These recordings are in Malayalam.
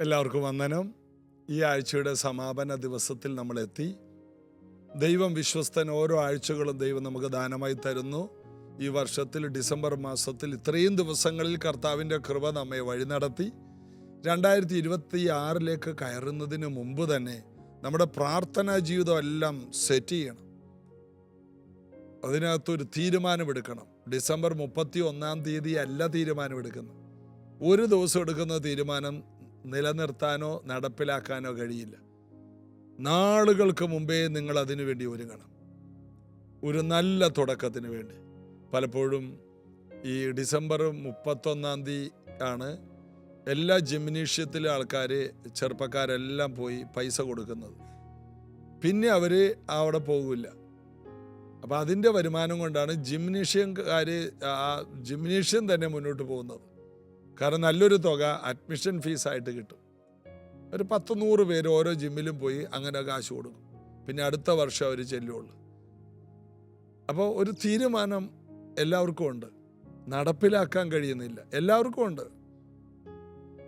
എല്ലാവർക്കും വന്ദനം. ഈ ആഴ്ചയുടെ സമാപന ദിവസത്തിൽ നമ്മളെത്തി. ദൈവം വിശ്വസ്തൻ. ഓരോ ആഴ്ചകളും ദൈവം നമുക്ക് ദാനമായി തരുന്നു. ഈ വർഷത്തിൽ ഡിസംബർ മാസത്തിൽ ഇത്രയും ദിവസങ്ങളിൽ കർത്താവിൻ്റെ കൃപ നമ്മെ വഴി നടത്തി 2026 കയറുന്നതിന് മുമ്പ് തന്നെ നമ്മുടെ പ്രാർത്ഥനാ ജീവിതം എല്ലാം സെറ്റ് ചെയ്യണം. അതിനകത്തൊരു തീരുമാനമെടുക്കണം. ഡിസംബർ 31 അല്ല തീരുമാനമെടുക്കുന്നത്. ഒരു ദിവസം എടുക്കുന്ന തീരുമാനം നിലനിർത്താനോ നടപ്പിലാക്കാനോ കഴിയില്ല. നാളുകൾക്ക് മുമ്പേ നിങ്ങൾ അതിനു വേണ്ടി ഒരുങ്ങണം, ഒരു നല്ല തുടക്കത്തിന് വേണ്ടി. പലപ്പോഴും ഈ ഡിസംബർ 31 ആണ് എല്ലാ ജിംനേഷ്യത്തിലെ ആൾക്കാർ, ചെറുപ്പക്കാരെല്ലാം പോയി പൈസ കൊടുക്കുന്നത്. പിന്നെ അവർ അവിടെ പോകില്ല. അപ്പം അതിൻ്റെ വരുമാനം കൊണ്ടാണ് ജിംനേഷ്യം തന്നെ മുന്നോട്ട് പോകുന്നത്. കാരണം നല്ലൊരു തുക അഡ്മിഷൻ ഫീസായിട്ട് കിട്ടും. ഒരു 10-100 പേര് ഓരോ ജിമ്മിലും പോയി അങ്ങനെ കാശ് കൊടുക്കും. പിന്നെ അടുത്ത വർഷം അവർ ചെല്ലുള്ളൂ. അപ്പോൾ ഒരു തീരുമാനം എല്ലാവർക്കും ഉണ്ട്, നടപ്പിലാക്കാൻ കഴിയുന്നില്ല. എല്ലാവർക്കും ഉണ്ട്.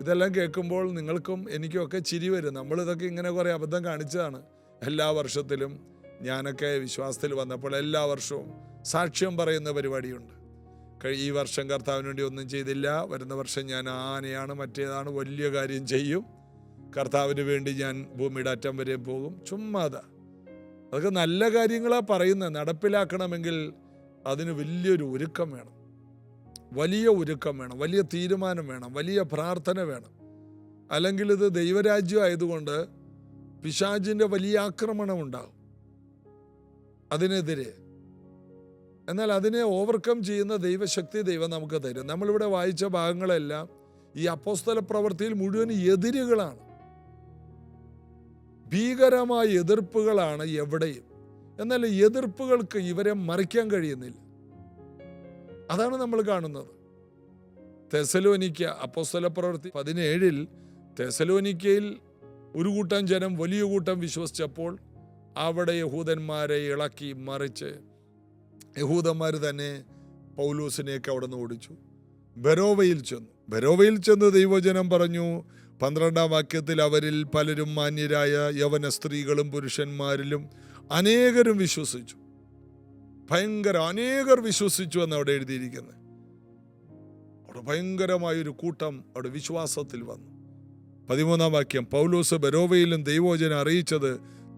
ഇതെല്ലാം കേൾക്കുമ്പോൾ നിങ്ങൾക്കും എനിക്കുമൊക്കെ ചിരി വരും. നമ്മളിതൊക്കെ ഇങ്ങനെ കുറേ അബദ്ധം കാണിച്ചതാണ്. എല്ലാ വർഷത്തിലും ഞാനൊക്കെ വിശ്വാസത്തിൽ വന്നപ്പോൾ എല്ലാ വർഷവും സാക്ഷ്യം പറയുന്ന പരിപാടിയുണ്ട്. ഈ വർഷം കർത്താവിന് വേണ്ടി ഒന്നും ചെയ്തില്ല, വരുന്ന വർഷം ഞാൻ ആനയാണ്, മറ്റേതാണ്, വലിയ കാര്യം ചെയ്യും, കർത്താവിന് വേണ്ടി ഞാൻ ഭൂമിയുടെ അറ്റം വരെ പോകും. ചുമ്മാതാ. അതൊക്കെ നല്ല കാര്യങ്ങളാണ് പറയുന്നത്. നടപ്പിലാക്കണമെങ്കിൽ അതിന് വലിയൊരു ഒരുക്കം വേണം, വലിയ ഒരുക്കം വേണം, വലിയ തീരുമാനം വേണം, വലിയ പ്രാർത്ഥന വേണം. അല്ലെങ്കിൽ ഇത് ദൈവരാജ്യം ആയതുകൊണ്ട് പിശാചിൻ്റെ വലിയ ആക്രമണം ഉണ്ടാകും അതിനെതിരെ. എന്നാൽ അതിനെ ഓവർകം ചെയ്യുന്ന ദൈവശക്തി ദൈവം നമുക്ക് തരും. നമ്മളിവിടെ വായിച്ച ഭാഗങ്ങളെല്ലാം ഈ അപ്പോസ്തല പ്രവൃത്തിയിൽ മുഴുവൻ എതിരുകളാണ്, ഭീകരമായ എതിർപ്പുകളാണ് എവിടെയും. എന്നാൽ എതിർപ്പുകൾക്ക് ഇവരെ മറിക്കാൻ കഴിയുന്നില്ല. അതാണ് നമ്മൾ കാണുന്നത്. തെസലോനിക്ക, അപ്പോസ്തല പ്രവൃത്തി 17 തെസലോനിക്കയിൽ ഒരു കൂട്ടം ജനം, വലിയ കൂട്ടം വിശ്വസിച്ചപ്പോൾ അവിടെ യഹൂദന്മാരെ ഇളക്കി മറിച്ച് യഹൂദന്മാർ തന്നെ പൗലോസിനെയൊക്കെ അവിടെ നിന്ന് ഓടിച്ചു. ബെരോവയിൽ ചെന്ന് ദൈവജനം പറഞ്ഞു. 12 വാക്യത്തിൽ അവരിൽ പലരും മാന്യരായ യവന സ്ത്രീകളും പുരുഷന്മാരിലും അനേകരും വിശ്വസിച്ചു. അനേകർ വിശ്വസിച്ചു എന്ന് അവിടെ എഴുതിയിരിക്കുന്നത്. അവിടെ ഭയങ്കരമായൊരു കൂട്ടം അവിടെ വിശ്വാസത്തിൽ വന്നു. 13 വാക്യം, പൗലോസ് ബെരോവയിലും ദൈവവചനം അറിയിച്ചത്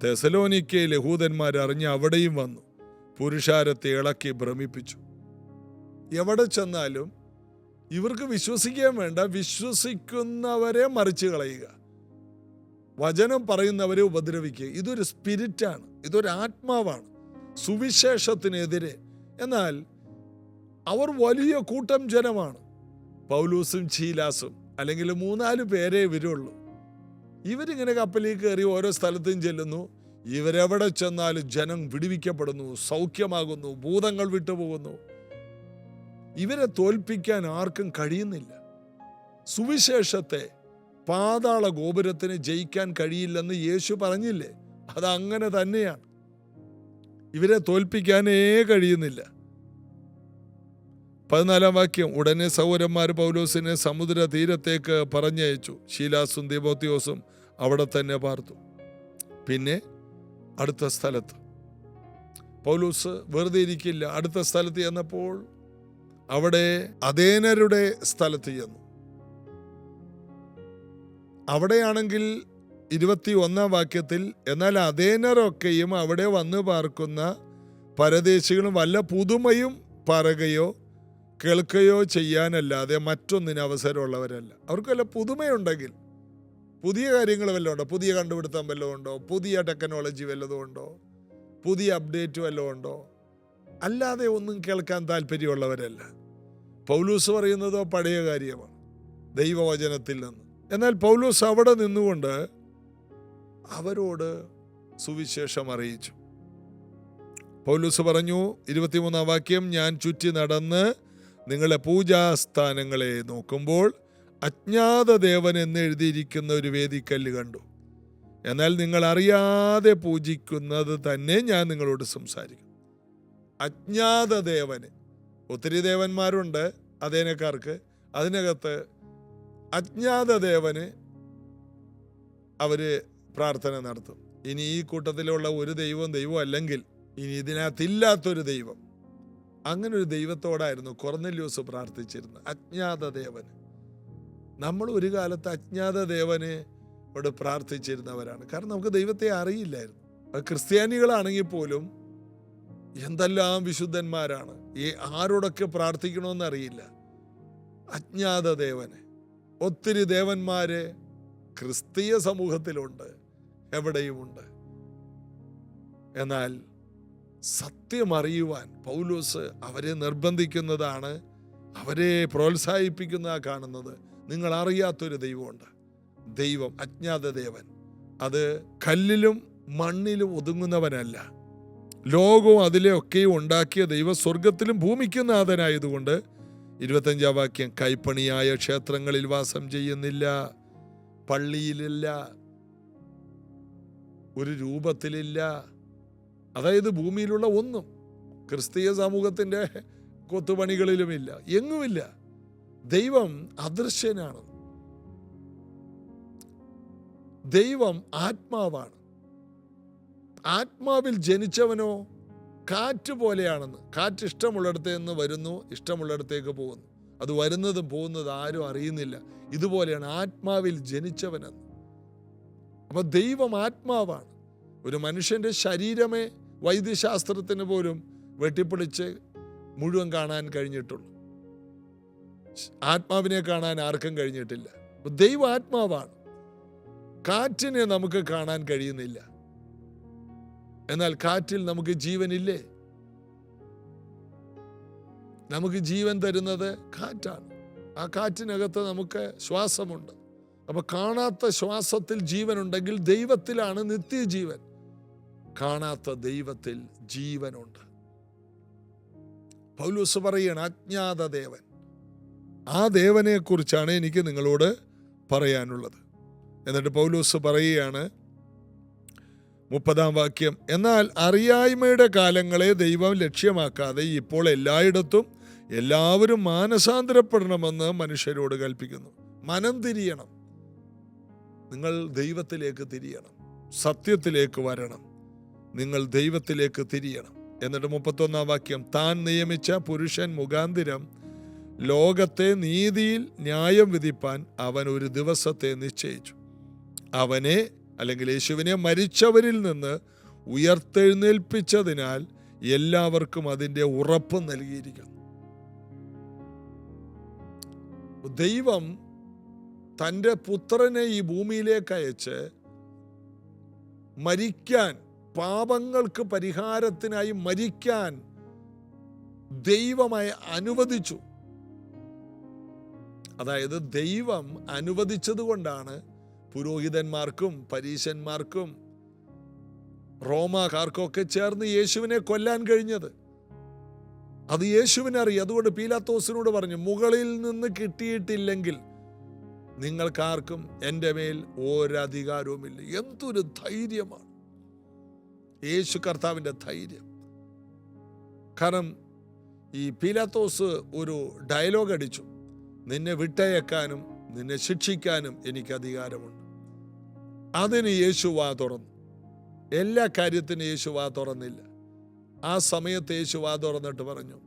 തെസലോനിക്കയിൽ യഹൂദന്മാർ അറിഞ്ഞ് അവിടെയും വന്നു, പുരുഷാരത്തെ ഇളക്കി ഭ്രമിപ്പിച്ചു. എവിടെ ചെന്നാലും ഇവർക്ക് വിശ്വസിക്കാൻ വേണ്ട, വിശ്വസിക്കുന്നവരെ മറിച്ച് കളയുക, വചനം പറയുന്നവരെ ഉപദ്രവിക്കുക. ഇതൊരു സ്പിരിറ്റാണ്, ഇതൊരു ആത്മാവാണ് സുവിശേഷത്തിനെതിരെ. എന്നാൽ അവർ വലിയ കൂട്ടം ജനമാണ്. പൗലോസും ശീലാസും അല്ലെങ്കിൽ 3-4 പേരേ വരുള്ളൂ. ഇവരിങ്ങനെ കപ്പലിൽ കയറി ഓരോ സ്ഥലത്തും ചെല്ലുന്നു. ഇവരെവിടെ ചെന്നാലും ജനം വിടുവിക്കപ്പെടുന്നു, സൗഖ്യമാകുന്നു, ഭൂതങ്ങൾ വിട്ടുപോകുന്നു. ഇവരെ തോൽപ്പിക്കാൻ ആർക്കും കഴിയുന്നില്ല. സുവിശേഷത്തെ പാതാള ഗോപുരത്തിന് ജയിക്കാൻ കഴിയില്ലെന്ന് യേശു പറഞ്ഞില്ലേ? അതങ്ങനെ തന്നെയാണ്. ഇവരെ തോൽപ്പിക്കാനേ കഴിയുന്നില്ല. 14 വാക്യം, ഉടനെ സഹോദരന്മാർ പൗലോസിനെ സമുദ്ര തീരത്തേക്ക് പറഞ്ഞയച്ചു. ശീലാസും തിമോത്തിയോസും അവിടെ തന്നെ പാർത്തു. പിന്നെ അടുത്ത സ്ഥലത്ത് പൗലോസ് വെറുതെ ഇരിക്കില്ല. അടുത്ത സ്ഥലത്ത് ചെന്നപ്പോൾ അവിടെ അഥേനരുടെ സ്ഥലത്ത് ചെന്നു. അവിടെയാണെങ്കിൽ 21 വാക്യത്തിൽ, എന്നാൽ അഥേനരൊക്കെയും അവിടെ വന്ന് പാർക്കുന്ന പരദേശികളും വല്ല പുതുമയും പറയുകയോ കേൾക്കുകയോ ചെയ്യാനല്ലാതെ മറ്റൊന്നിന് അവസരമുള്ളവരല്ല. അവർക്ക് വല്ല പുതുമയുണ്ടെങ്കിൽ, പുതിയ കാര്യങ്ങൾ വല്ലതും ഉണ്ടോ, പുതിയ കണ്ടുപിടുത്തം വല്ലതും ഉണ്ടോ, പുതിയ ടെക്നോളജി വല്ലതും ഉണ്ടോ, പുതിയ അപ്ഡേറ്റ് വല്ലതും ഉണ്ടോ, അല്ലാതെ ഒന്നും കേൾക്കാൻ താല്പര്യമുള്ളവരല്ല. പൗലോസ് പറയുന്നതോ പഴയ കാര്യമാണ്, ദൈവവചനത്തിൽ നിന്ന്. എന്നാൽ പൗലോസ് അവിടെ നിന്നുകൊണ്ട് അവരോട് സുവിശേഷം അറിയിച്ചു. പൗലോസ് പറഞ്ഞു, 23 വാക്യം, ഞാൻ ചുറ്റി നടന്ന് നിങ്ങളെ പൂജാസ്ഥാനങ്ങളെ നോക്കുമ്പോൾ അജ്ഞാത ദേവൻ എന്ന് എഴുതിയിരിക്കുന്ന ഒരു വേദിക്കല്ല് കണ്ടു. എന്നാൽ നിങ്ങൾ അറിയാതെ പൂജിക്കുന്നത് തന്നെ ഞാൻ നിങ്ങളോട് സംസാരിക്കും. അജ്ഞാത ദേവന്, ഒത്തിരി ദേവന്മാരുണ്ട് അഥേനക്കാർക്ക്. അതിനകത്ത് അജ്ഞാത ദേവന് അവര് പ്രാർത്ഥന നടത്തും. ഇനി ഈ കൂട്ടത്തിലുള്ള ഒരു ദൈവം അല്ലെങ്കിൽ ഇനി ഇതിനകത്തില്ലാത്തൊരു ദൈവം. അങ്ങനെ ഒരു ദൈവത്തോടായിരുന്നു കൊർന്നല്യോസ് പ്രാർത്ഥിച്ചിരുന്നത്, അജ്ഞാത ദേവന്. നമ്മൾ ഒരു കാലത്ത് അജ്ഞാത ദേവനോട് പ്രാർത്ഥിച്ചിരുന്നവരാണ്. കാരണം നമുക്ക് ദൈവത്തെ അറിയില്ലായിരുന്നു. അത് ക്രിസ്ത്യാനികളാണെങ്കിൽ പോലും എന്തെല്ലാം വിശുദ്ധന്മാരാണ്, ആരോടൊക്കെ പ്രാർത്ഥിക്കണമെന്ന് അറിയില്ല. അജ്ഞാത ദേവന്. ഒത്തിരി ദേവന്മാര് ക്രിസ്തീയ സമൂഹത്തിലുണ്ട്, എവിടെയുമുണ്ട്. എന്നാൽ സത്യം അറിയുവാൻ പൗലോസ് അവരെ നിർബന്ധിക്കുന്നതാണ്, അവരെ പ്രോത്സാഹിപ്പിക്കുന്നതാണ് കാണുന്നത്. നിങ്ങൾ അറിയാത്തൊരു ദൈവമുണ്ട്. ദൈവം അജ്ഞാത ദേവൻ. അത് കല്ലിലും മണ്ണിലും ഒതുങ്ങുന്നവനല്ല. ലോകവും അതിലെയൊക്കെയും ഉണ്ടാക്കിയ ദൈവം സ്വർഗത്തിലും ഭൂമിക്കും നാഥനായതുകൊണ്ട് 25-ാം വാക്യം, കൈപ്പണിയായ ക്ഷേത്രങ്ങളിൽ വാസം ചെയ്യുന്നില്ല, പള്ളിയിലില്ല, ഒരു രൂപത്തിലില്ല. അതായത് ഭൂമിയിലുള്ള ഒന്നും ക്രിസ്തീയ സമൂഹത്തിൻ്റെ കൊത്തുപണികളിലുമില്ല, എങ്ങുമില്ല. ദൈവം അദൃശ്യനാണ്. ദൈവം ആത്മാവാണ്. ആത്മാവിൽ ജനിച്ചവനോ കാറ്റ് പോലെയാണെന്ന്. കാറ്റ് ഇഷ്ടമുള്ളിടത്ത് നിന്ന് വരുന്നു, ഇഷ്ടമുള്ളിടത്തേക്ക് പോകുന്നു. അത് വരുന്നതും പോകുന്നതും ആരും അറിയുന്നില്ല. ഇതുപോലെയാണ് ആത്മാവിൽ ജനിച്ചവനെന്ന്. അപ്പൊ ദൈവം ആത്മാവാണ്. ഒരു മനുഷ്യന്റെ ശരീരമേ വൈദ്യശാസ്ത്രത്തിന് പോലും വെട്ടിപ്പിടിച്ച് മുഴുവൻ കാണാൻ കഴിഞ്ഞിട്ടുള്ളൂ. ആത്മാവിനെ കാണാൻ ആർക്കും കഴിഞ്ഞിട്ടില്ല. ദൈവം ആത്മാവാണ്. കാറ്റിനെ നമുക്ക് കാണാൻ കഴിയുന്നില്ല. എന്നാൽ കാറ്റിൽ നമുക്ക് ജീവനില്ലേ? നമുക്ക് ജീവൻ തരുന്നത് കാറ്റാണ്. ആ കാറ്റിനകത്ത് നമുക്ക് ശ്വാസമുണ്ട്. അപ്പൊ കാണാത്ത ശ്വാസത്തിൽ ജീവനുണ്ടെങ്കിൽ ദൈവത്തിലാണ് നിത്യജീവൻ. കാണാത്ത ദൈവത്തിൽ ജീവനുണ്ട്. പൗലോസ് പറയാണ് അജ്ഞാത ദേവൻ. ആ ദേവനെ കുറിച്ചാണ് എനിക്ക് നിങ്ങളോട് പറയാനുള്ളത്. എന്നിട്ട് പൗലോസ് പറയുകയാണ് 30-ാം വാക്യം, എന്നാൽ അറിയായ്മയുടെ കാലങ്ങളെ ദൈവം ലക്ഷ്യമാക്കാതെ ഇപ്പോൾ എല്ലായിടത്തും എല്ലാവരും മാനസാന്തരപ്പെടണമെന്ന് മനുഷ്യരോട് കൽപ്പിക്കുന്നു. മനം തിരിയണം. നിങ്ങൾ ദൈവത്തിലേക്ക് തിരിയണം, സത്യത്തിലേക്ക് വരണം. നിങ്ങൾ ദൈവത്തിലേക്ക് തിരിയണം. എന്നിട്ട് 31-ാം വാക്യം, താൻ നിയമിച്ച പുരുഷൻ മുഖാന്തിരം ലോകത്തെ നീതിയിൽ ന്യായം വിധിപ്പാൻ അവൻ ഒരു ദിവസത്തെ നിശ്ചയിച്ചു. അവനെ അല്ലെങ്കിൽ യേശുവിനെ മരിച്ചവരിൽ നിന്ന് ഉയർത്തെഴുന്നേൽപ്പിച്ചതിനാൽ എല്ലാവർക്കും അതിൻ്റെ ഉറപ്പ് നൽകിയിരിക്കുന്നു. ദൈവം തൻ്റെ പുത്രനെ ഈ ഭൂമിയിലേക്ക് അയച്ച് മരിക്കാൻ, പാപങ്ങൾക്ക് പരിഹാരത്തിനായി മരിക്കാൻ ദൈവമായി അനുവദിച്ചു. അതായത് ദൈവം അനുവദിച്ചത് കൊണ്ടാണ് പുരോഹിതന്മാർക്കും പരീശന്മാർക്കും റോമാക്കാർക്കൊക്കെ ചേർന്ന് യേശുവിനെ കൊല്ലാൻ കഴിഞ്ഞത്. അത് യേശുവിനറിയാം. അതുകൊണ്ട് പീലാത്തോസിനോട് പറഞ്ഞു, മുകളിൽ നിന്ന് കിട്ടിയിട്ടില്ലെങ്കിൽ നിങ്ങൾക്കാർക്കും എൻ്റെ മേൽ ഒരധികാരവുമില്ല. എന്തൊരു ധൈര്യമാണ് യേശു കർത്താവിൻ്റെ ധൈര്യം. കാരണം ഈ പീലാത്തോസ് ഒരു ഡയലോഗ് അടിച്ചു, നിന്നെ വിട്ടയക്കാനും നിന്നെ ശിക്ഷിക്കാനും എനിക്ക് അധികാരമുണ്ട്. അതിന് യേശു വാ തുറന്നു. എല്ലാ കാര്യത്തിനും യേശു വാ തുറന്നില്ല. ആ സമയത്ത് യേശു വാ തുറന്നിട്ട് പറഞ്ഞു,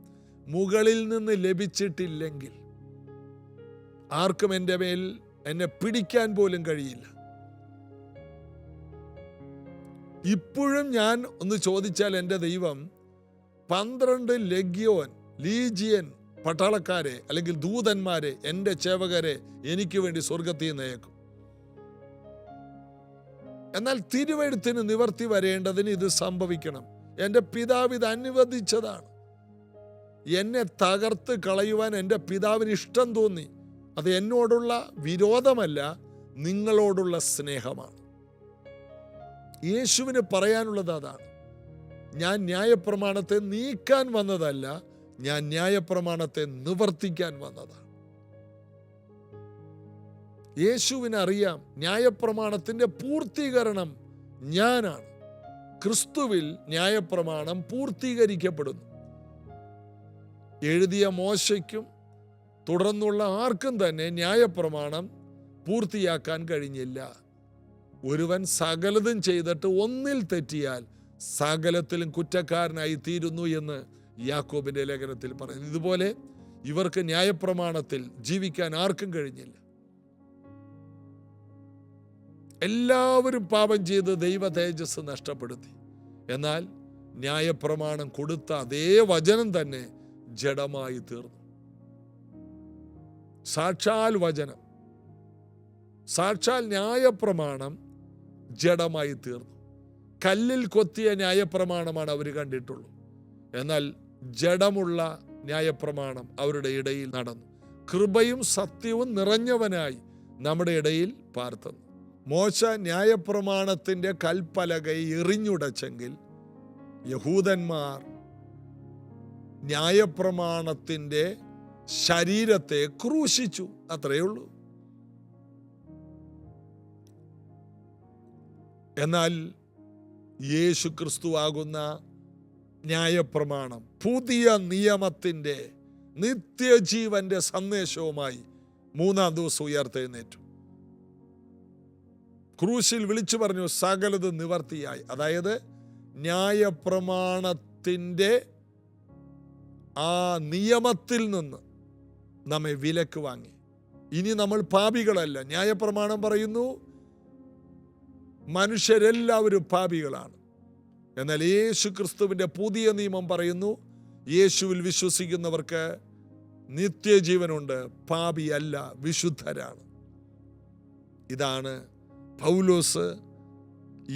മുകളിൽ നിന്ന് ലഭിച്ചിട്ടില്ലെങ്കിൽ ആർക്കും എൻ്റെ മേൽ എന്നെ പിടിക്കാൻ പോലും കഴിയില്ല. ഇപ്പോഴും ഞാൻ ഒന്ന് ചോദിച്ചാൽ എൻ്റെ ദൈവം 12 ലീജിയൻ പട്ടാളക്കാരെ അല്ലെങ്കിൽ ദൂതന്മാരെ, എൻ്റെ ചേവകരെ എനിക്ക് വേണ്ടി സ്വർഗത്തിൽ നയിക്കും. എന്നാൽ തിരുവെഴുത്തിന് നിവർത്തി വരേണ്ടതിന് ഇത് സംഭവിക്കണം. എൻ്റെ പിതാവ് ഇത് അനുവദിച്ചതാണ്. എന്നെ തകർത്ത് കളയുവാൻ എൻ്റെ പിതാവിന് ഇഷ്ടം തോന്നി. അത് എന്നോടുള്ള വിരോധമല്ല, നിങ്ങളോടുള്ള സ്നേഹമാണ്. യേശുവിന് പറയാനുള്ളത് അതാണ്. ഞാൻ ന്യായപ്രമാണത്തെ നീക്കാൻ വന്നതല്ല, ഞാൻ ന്യായപ്രമാണത്തെ നിവർത്തിക്കാൻ വന്നതാണ്. യേശുവിനറിയാം ന്യായപ്രമാണത്തിന്റെ പൂർത്തീകരണം ഞാനാണ്. ക്രിസ്തുവിൽ ന്യായപ്രമാണം പൂർത്തീകരിക്കപ്പെടുന്നു. എഴുതിയ മോശയ്ക്കും തുടർന്നുള്ള ആർക്കും തന്നെ ന്യായപ്രമാണം പൂർത്തിയാക്കാൻ കഴിഞ്ഞില്ല. ഒരുവൻ സകലതും ചെയ്തിട്ട് ഒന്നിൽ തെറ്റിയാൽ സകലത്തിലും കുറ്റക്കാരനായി തീരുന്നു എന്ന് യാക്കോബിന്റെ ലേഖനത്തിൽ പറയുന്നു. ഇതുപോലെ ഇവർക്ക് ന്യായപ്രമാണത്തിൽ ജീവിക്കാൻ ആർക്കും കഴിഞ്ഞില്ല. എല്ലാവരും പാപം ചെയ്ത് ദൈവ തേജസ് നഷ്ടപ്പെടുത്തി. എന്നാൽ ന്യായപ്രമാണം കൊടുത്ത അതേ വചനം തന്നെ ജഡമായി തീർന്നു. സാക്ഷാൽ വചനം, സാക്ഷാൽ ന്യായപ്രമാണം ജഡമായി തീർന്നു. കല്ലിൽ കൊത്തിയ ന്യായപ്രമാണമാണ് അവർ കണ്ടിട്ടുള്ളൂ. എന്നാൽ ജഡമുള്ള ന്യായപ്രമാണം അവരുടെ ഇടയിൽ നടന്നു. കൃപയും സത്യവും നിറഞ്ഞവനായി നമ്മുടെ ഇടയിൽ പാർത്തുന്നു. മോശ ന്യായപ്രമാണത്തിന്റെ കൽപ്പലകയെ എറിഞ്ഞുടച്ചെങ്കിൽ യഹൂദന്മാർ ന്യായപ്രമാണത്തിന്റെ ശരീരത്തെ ക്രൂശിച്ചു. അത്രയേ ഉള്ളൂ. എന്നാൽ യേശു ക്രിസ്തു ആകുന്ന ന്യായപ്രമാണം പുതിയ നിയമത്തിന്റെ നിത്യജീവന്റെ സന്ദേശവുമായി 3-ാം ദിവസം ഉയർത്തെഴുന്നേറ്റു. ക്രൂശിൽ വിളിച്ചു പറഞ്ഞു, സകലത് നിവർത്തിയായി. അതായത് ന്യായപ്രമാണത്തിന്റെ ആ നിയമത്തിൽ നിന്ന് നമ്മെ വിലക്ക് വാങ്ങി. ഇനി നമ്മൾ പാപികളല്ല. ന്യായപ്രമാണം പറയുന്നു മനുഷ്യരെല്ലാവരും പാപികളാണ്. എന്നാൽ യേശു ക്രിസ്തുവിന്റെ പുതിയ നിയമം പറയുന്നു യേശുവിൽ വിശ്വസിക്കുന്നവർക്ക് നിത്യജീവനുണ്ട്. പാപിയല്ല, വിശുദ്ധരാണ്. ഇതാണ് പൗലോസ്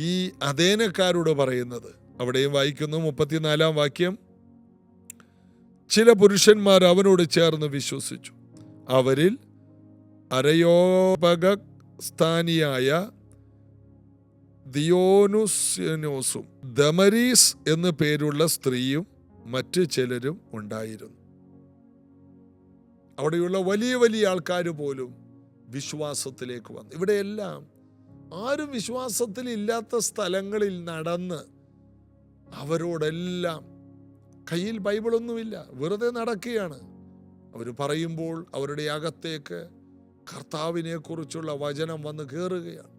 ഈ അഥേനക്കാരോട് പറയുന്നത്. അവിടെയും വായിക്കുന്നു 34-ാം വാക്യം. ചില പുരുഷന്മാർ അവനോട് ചേർന്ന് വിശ്വസിച്ചു. അവരിൽ അരയോപക സ്ഥാനിയായ ദിയോനുസ്യനോസും ദമരീസ് എന്നു പേരുള്ള സ്ത്രീയും മറ്റു ചിലരും ഉണ്ടായിരുന്നു. അവിടെയുള്ള വലിയ വലിയ ആൾക്കാർ പോലും വിശ്വാസത്തിലേക്ക് വന്നു. ഇവിടെയെല്ലാം ആരും വിശ്വാസത്തിൽ ഇല്ലാത്ത സ്ഥലങ്ങളിൽ നടന്ന് അവരോടെല്ലാം കയ്യിൽ ബൈബിളൊന്നുമില്ല, വെറുതെ നടക്കുകയാണ്. അവർ പറയുമ്പോൾ അവരുടെ അകത്തേക്ക് കർത്താവിനെ കുറിച്ചുള്ള വചനം വന്ന് കയറുകയാണ്.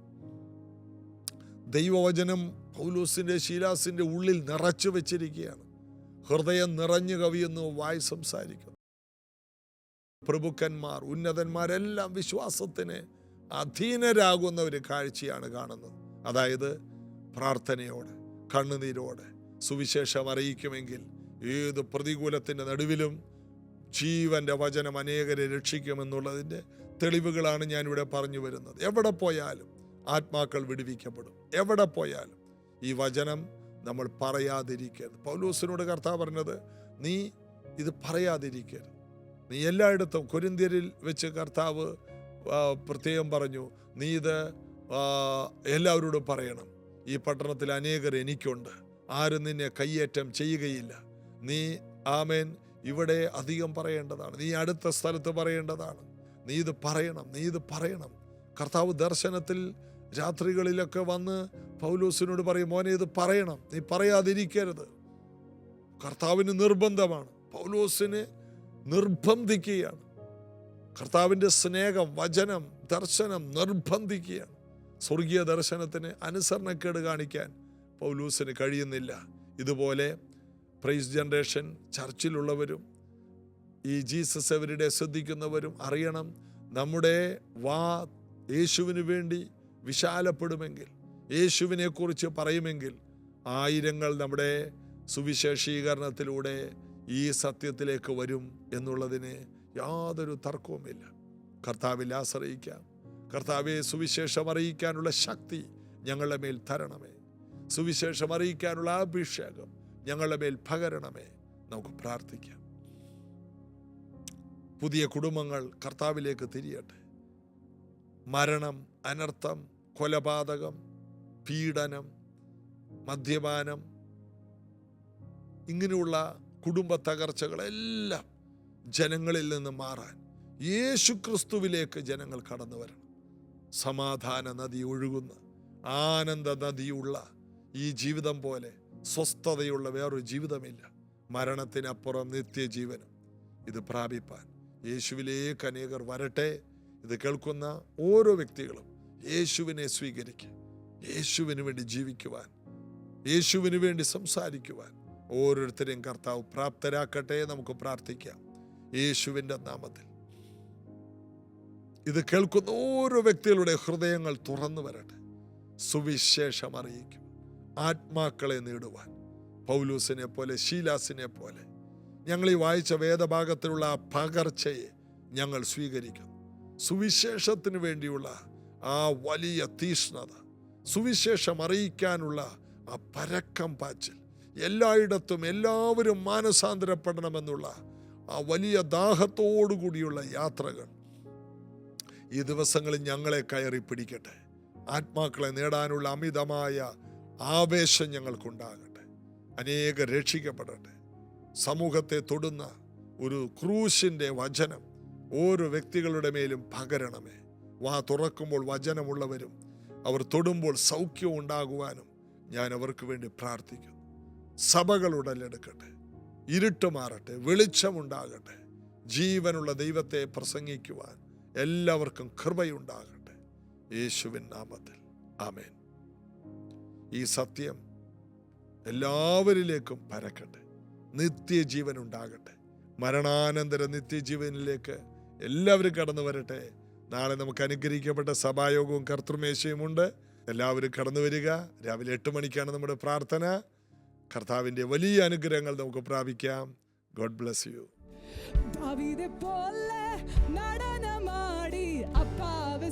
ദൈവവചനം പൗലോസിന്റെ ശീലാസിന്റെ ഉള്ളിൽ നിറച്ചു വെച്ചിരിക്കുകയാണ്. ഹൃദയം നിറഞ്ഞു കവിയുന്നു, വായ് സംസാരിക്കുന്നു. പ്രഭുക്കന്മാർ, ഉന്നതന്മാരെല്ലാം വിശ്വാസത്തിന് അധീനരാകുന്ന ഒരു കാഴ്ചയാണ് കാണുന്നത്. അതായത് പ്രാർത്ഥനയോടെ, കണ്ണുനീരോടെ സുവിശേഷം അറിയിക്കുമെങ്കിൽ ഏത് പ്രതികൂലത്തിന്റെ നടുവിലും ജീവന്റെ വചനം അനേകരെ രക്ഷിക്കുമെന്നുള്ളതിൻ്റെ തെളിവുകളാണ് ഞാനിവിടെ പറഞ്ഞു വരുന്നത്. എവിടെ പോയാലും ആത്മാക്കൾ വിടുവിക്കപ്പെടും. എവിടെ പോയാലും ഈ വചനം നമ്മൾ പറയാതിരിക്കരുത്. പൗലോസിനോട് കർത്താവ് പറഞ്ഞത്, നീ ഇത് പറയാതിരിക്കരുത്. നീ എല്ലായിടത്തും, കൊരിന്ത്യരിൽ വെച്ച് കർത്താവ് പ്രത്യേകം പറഞ്ഞു, നീ ഇത് എല്ലാവരോടും പറയണം. ഈ പട്ടണത്തിൽ അനേകർ എനിക്കുണ്ട്, ആരും നിന്നെ കയ്യേറ്റം ചെയ്യുകയില്ല. നീ ആമേൻ ഇവിടെ അധികം പറയേണ്ടതാണ്, നീ അടുത്ത സ്ഥലത്ത് പറയേണ്ടതാണ്. നീ ഇത് പറയണം, നീ ഇത് പറയണം. കർത്താവ് ദർശനത്തിൽ രാത്രികളിലൊക്കെ വന്ന് പൗലോസിനോട് പറയും, മോനെ ഇത് പറയണം, നീ പറയാതിരിക്കരുത്. കർത്താവിന് നിർബന്ധമാണ്. പൗലോസിനെ നിർബന്ധിക്കുകയാണ്. കർത്താവിൻ്റെ സ്നേഹം, വചനം, ദർശനം നിർബന്ധിക്കുകയാണ്. സ്വർഗീയ ദർശനത്തിന് അനുസരണക്കേട് കാണിക്കാൻ പൗലോസിന് കഴിയുന്നില്ല. ഇതുപോലെ പ്രൈസ് ജനറേഷൻ ചർച്ചിലുള്ളവരും ഈ ജീസസ് എവരിഡേ ശ്രദ്ധിക്കുന്നവരും അറിയണം, നമ്മുടെ വാ യേശുവിന് വേണ്ടി വിശാലപ്പെടുമെങ്കിൽ, യേശുവിനെ കുറിച്ച് പറയുമെങ്കിൽ ആയിരങ്ങൾ നമ്മുടെ സുവിശേഷീകരണത്തിലൂടെ ഈ സത്യത്തിലേക്ക് വരും എന്നുള്ളതിന് യാതൊരു തർക്കവുമില്ല. കർത്താവിൽ ആശ്രയിക്കാം. കർത്താവെ, സുവിശേഷം അറിയിക്കാനുള്ള ശക്തി ഞങ്ങളുടെ മേൽ തരണമേ. സുവിശേഷം അറിയിക്കാനുള്ള അഭിഷേകം ഞങ്ങളുടെ മേൽ പകരണമേ. നമുക്ക് പ്രാർത്ഥിക്കാം. പുതിയ കുടുംബങ്ങൾ കർത്താവിലേക്ക് തിരിയട്ടെ. മരണം, അനർത്ഥം, കൊലപാതകം, പീഡനം, മദ്യപാനം, ഇങ്ങനെയുള്ള കുടുംബ തകർച്ചകളെല്ലാം ജനങ്ങളിൽ നിന്ന് മാറാൻ യേശു ക്രിസ്തുവിലേക്ക് ജനങ്ങൾ കടന്നു വരണം. സമാധാന നദി ഒഴുകുന്ന, ആനന്ദ നദിയുള്ള ഈ ജീവിതം പോലെ സ്വസ്ഥതയുള്ള വേറൊരു ജീവിതമില്ല. മരണത്തിനപ്പുറം നിത്യജീവനം. ഇത് പ്രാപിപ്പാൻ യേശുവിലേക്ക് അനേകർ വരട്ടെ. ഇത് കേൾക്കുന്ന ഓരോ വ്യക്തികളും യേശുവിനെ സ്വീകരിക്കുക. യേശുവിന് വേണ്ടി ജീവിക്കുവാൻ, യേശുവിന് വേണ്ടി സംസാരിക്കുവാൻ ഓരോരുത്തരെയും കർത്താവ് പ്രാപ്തരാക്കട്ടെ. നമുക്ക് പ്രാർത്ഥിക്കാം യേശുവിൻ്റെ നാമത്തിൽ. ഇത് കേൾക്കുന്ന ഓരോ വ്യക്തികളുടെ ഹൃദയങ്ങൾ തുറന്നു വരട്ടെ. സുവിശേഷം അറിയിക്കും, ആത്മാക്കളെ നേടുവാൻ പൗലോസിനെ പോലെ, ശീലാസിനെ പോലെ ഞങ്ങൾ ഈ വായിച്ച വേദഭാഗത്തിലുള്ള ആ പകർച്ചയെ ഞങ്ങൾ സ്വീകരിക്കുന്നു. സുവിശേഷത്തിന് വേണ്ടിയുള്ള ആ വലിയ തീഷ്ണത, സുവിശേഷം അറിയിക്കാനുള്ള ആ പരക്കം പാച്ചിൽ, എല്ലായിടത്തും എല്ലാവരും മാനസാന്തരപ്പെടണമെന്നുള്ള ആ വലിയ ദാഹത്തോടുകൂടിയുള്ള യാത്രകൾ ഈ ദിവസങ്ങളിൽ ഞങ്ങളെ കയറി പിടിക്കട്ടെ. ആത്മാക്കളെ നേടാനുള്ള അമിതമായ ആവേശം ഞങ്ങൾക്കുണ്ടാകട്ടെ. അനേകം രക്ഷിക്കപ്പെടട്ടെ. സമൂഹത്തെ തൊടുന്ന ഒരു ക്രൂശിൻ്റെ വചനം ഓരോ വ്യക്തികളുടെ മേലും പകരണമേ. വാ തുറക്കുമ്പോൾ വചനമുള്ളവരും അവർ തൊടുമ്പോൾ സൗഖ്യം ഉണ്ടാകുവാനും ഞാൻ അവർക്ക് വേണ്ടി പ്രാർത്ഥിക്കുന്നു. സഭകൾ ഉടലെടുക്കട്ടെ, ഇരുട്ട് മാറട്ടെ, വെളിച്ചമുണ്ടാകട്ടെ. ജീവനുള്ള ദൈവത്തെ പ്രസംഗിക്കുവാൻ എല്ലാവർക്കും കൃപയുണ്ടാകട്ടെ യേശുവിൻ നാമത്തിൽ. ആമേൻ. ഈ സത്യം എല്ലാവരിലേക്കും പരക്കട്ടെ. നിത്യജീവൻ ഉണ്ടാകട്ടെ. മരണാനന്തര നിത്യജീവനിലേക്ക് എല്ലാവരും കടന്നു വരട്ടെ. നാളെ നമുക്ക് അനുഗ്രഹിക്കപ്പെട്ട സഭായോഗവും കർത്തൃമേശയുമുണ്ട്. എല്ലാവരും കടന്നു വരിക. രാവിലെ 8 മണിക്കാണ് നമ്മുടെ പ്രാർത്ഥന. കർത്താവിൻ്റെ വലിയ അനുഗ്രഹങ്ങൾ നമുക്ക് പ്രാപിക്കാം. God bless you. ദാവീദെ പോലെ നടനമാടി അപ്പാവേ